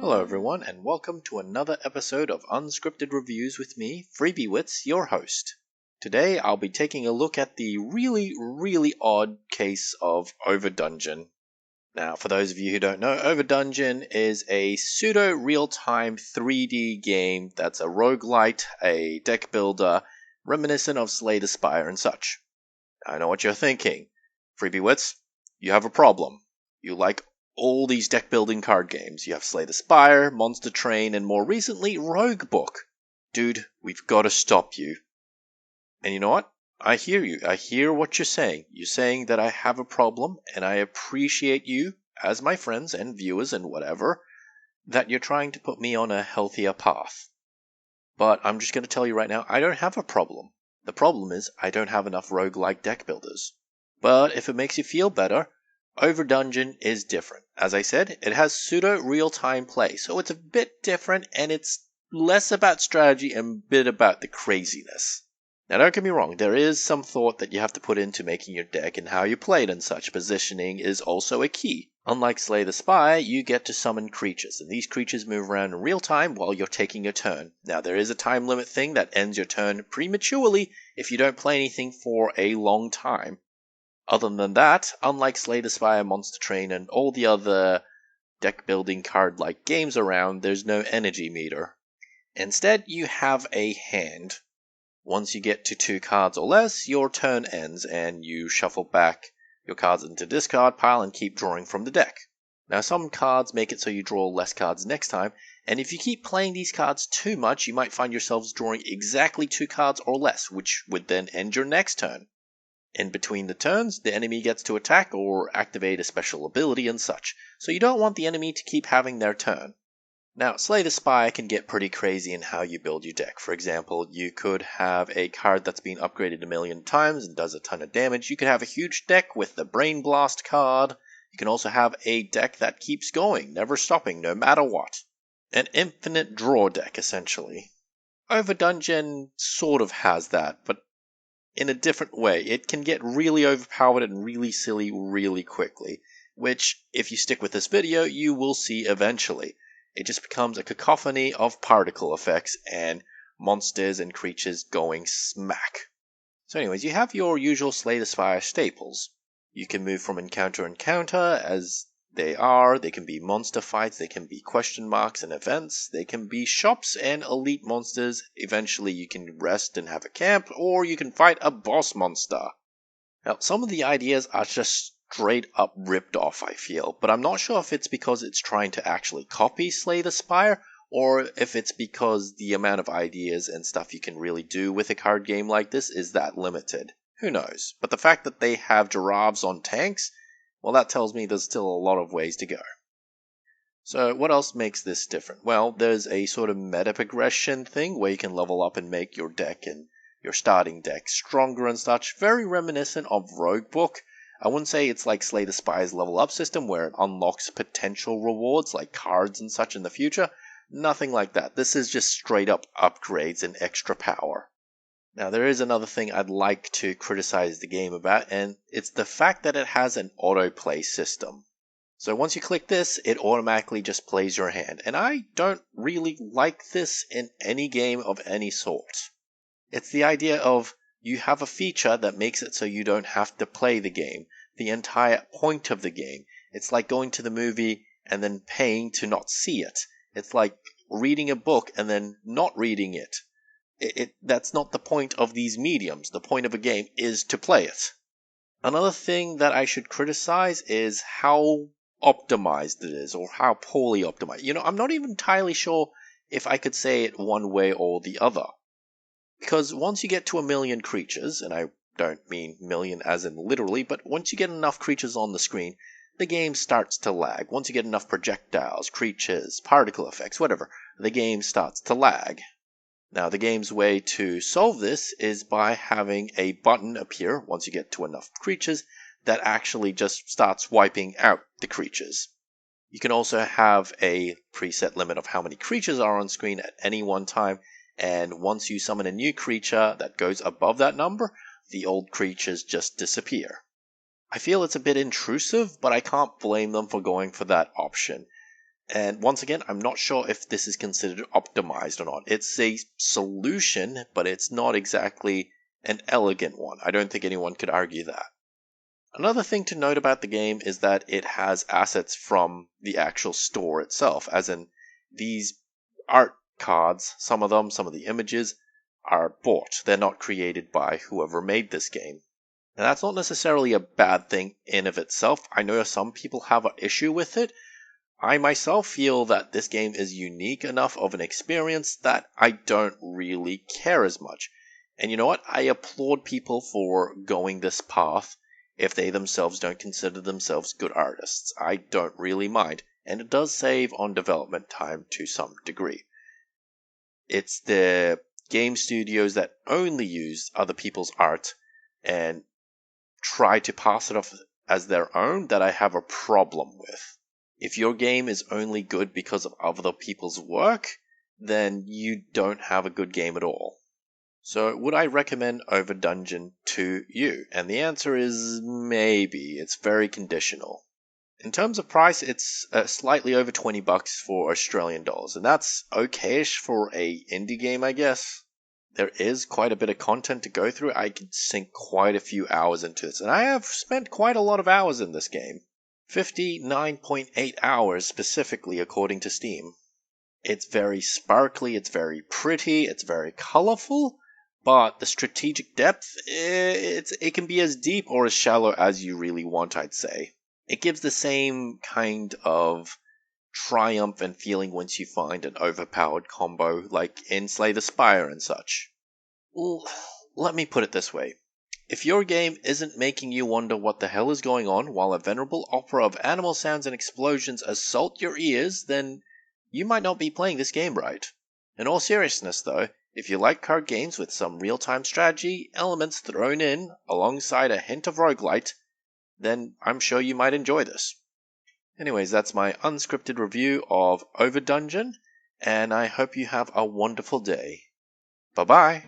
Hello everyone, and welcome to another episode of Unscripted Reviews with me, Freebiewits, your host. Today I'll be taking a look at the really odd case of OverDungeon. Now, for those of you who don't know, OverDungeon is a pseudo-real-time 3D game that's a roguelite, a deck builder, reminiscent of Slay the Spire and such. I know what you're thinking. Freebiewits, you have a problem. You like all these deck building card games. You have Slay the Spire, Monster Train, and more recently, Rogue Book. Dude, we've got to stop you. And you know what? I hear you. I hear what you're saying. You're saying that I have a problem, and I appreciate you, as my friends and viewers and whatever, that you're trying to put me on a healthier path. But I'm just going to tell you right now, I don't have a problem. The problem is, I don't have enough roguelike deck builders. But if it makes you feel better, OverDungeon is different. As I said, it has pseudo real-time play, so it's a bit different and it's less about strategy and a bit about the craziness. Now don't get me wrong, there is some thought that you have to put into making your deck and how you play it and such. Positioning is also a key. Unlike Slay the Spire, you get to summon creatures, and these creatures move around in real time while you're taking your turn. Now there is a time limit thing that ends your turn prematurely if you don't play anything for a long time. Other than that, unlike Slay the Spire, Monster Train, and all the other deck-building card-like games around, there's no energy meter. Instead, you have a hand. Once you get to 2 cards or less, your turn ends, and you shuffle back your cards into the discard pile and keep drawing from the deck. Now, some cards make it so you draw less cards next time, and if you keep playing these cards too much, you might find yourselves drawing exactly 2 cards or less, which would then end your next turn. In between the turns, the enemy gets to attack or activate a special ability and such, so you don't want the enemy to keep having their turn. Now, Slay the Spire can get pretty crazy in how you build your deck. For example, you could have a card that's been upgraded a million times and does a ton of damage. You could have a huge deck with the Brain Blast card. You can also have a deck that keeps going, never stopping, no matter what. An infinite draw deck, essentially. OverDungeon sort of has that, but in a different way. It can get really overpowered and really silly really quickly, which, if you stick with this video, you will see eventually. It just becomes a cacophony of particle effects and monsters and creatures going smack. So anyways, you have your usual Slay the Spire staples. You can move from encounter to encounter as they are. They can be monster fights, they can be question marks and events, they can be shops and elite monsters. Eventually you can rest and have a camp, or you can fight a boss monster. Now, some of the ideas are just straight up ripped off, I feel, but I'm not sure if it's because it's trying to actually copy Slay the Spire, or if it's because the amount of ideas and stuff you can really do with a card game like this is that limited. Who knows? But the fact that they have giraffes on tanks, well, that tells me there's still a lot of ways to go. So what else makes this different? Well, there's a sort of meta progression thing where you can level up and make your deck and your starting deck stronger and such. Very reminiscent of Rogue Book. I wouldn't say it's like Slay the Spire's level up system where it unlocks potential rewards like cards and such in the future. Nothing like that. This is just straight up upgrades and extra power. Now, there is another thing I'd like to criticize the game about, and it's the fact that it has an autoplay system. So once you click this, it automatically just plays your hand, and I don't really like this in any game of any sort. It's the idea of you have a feature that makes it so you don't have to play the game, the entire point of the game. It's like going to the movie and then paying to not see it. It's like reading a book and then not reading it. That's not the point of these mediums. The point of a game is to play it. Another thing that I should criticize is how optimized it is, or how poorly optimized. I'm not even entirely sure if I could say it one way or the other. Because once you get to 1 million creatures, and I don't mean million as in literally, but once you get enough creatures on the screen, the game starts to lag. Once you get enough projectiles, creatures, particle effects, whatever, the game starts to lag. Now, the game's way to solve this is by having a button appear once you get to enough creatures that actually just starts wiping out the creatures. You can also have a preset limit of how many creatures are on screen at any one time, and once you summon a new creature that goes above that number, the old creatures just disappear. I feel it's a bit intrusive, but I can't blame them for going for that option. And once again, I'm not sure if this is considered optimized or not. It's a solution, but it's not exactly an elegant one. I don't think anyone could argue that. Another thing to note about the game is that it has assets from the actual store itself, as in these art cards, some of the images, are bought. They're not created by whoever made this game. Now that's not necessarily a bad thing in of itself. I know some people have an issue with it. I myself feel that this game is unique enough of an experience that I don't really care as much. And you know what? I applaud people for going this path if they themselves don't consider themselves good artists. I don't really mind, and it does save on development time to some degree. It's the game studios that only use other people's art and try to pass it off as their own that I have a problem with. If your game is only good because of other people's work, then you don't have a good game at all. So would I recommend OverDungeon to you? And the answer is maybe. It's very conditional. In terms of price, it's slightly over $20 for Australian dollars, and that's okayish for a indie game, I guess. There is quite a bit of content to go through. I could sink quite a few hours into this, and I have spent quite a lot of hours in this game. 59.8 hours specifically according to Steam. It's very sparkly, it's very pretty, it's very colorful, but the strategic depth, it can be as deep or as shallow as you really want, I'd say. It gives the same kind of triumph and feeling once you find an overpowered combo like in Slay the Spire and such. Well, let me put it this way. If your game isn't making you wonder what the hell is going on while a venerable opera of animal sounds and explosions assault your ears, then you might not be playing this game right. In all seriousness though, if you like card games with some real-time strategy elements thrown in alongside a hint of roguelite, then I'm sure you might enjoy this. Anyways, that's my unscripted review of OverDungeon, and I hope you have a wonderful day. Bye-bye!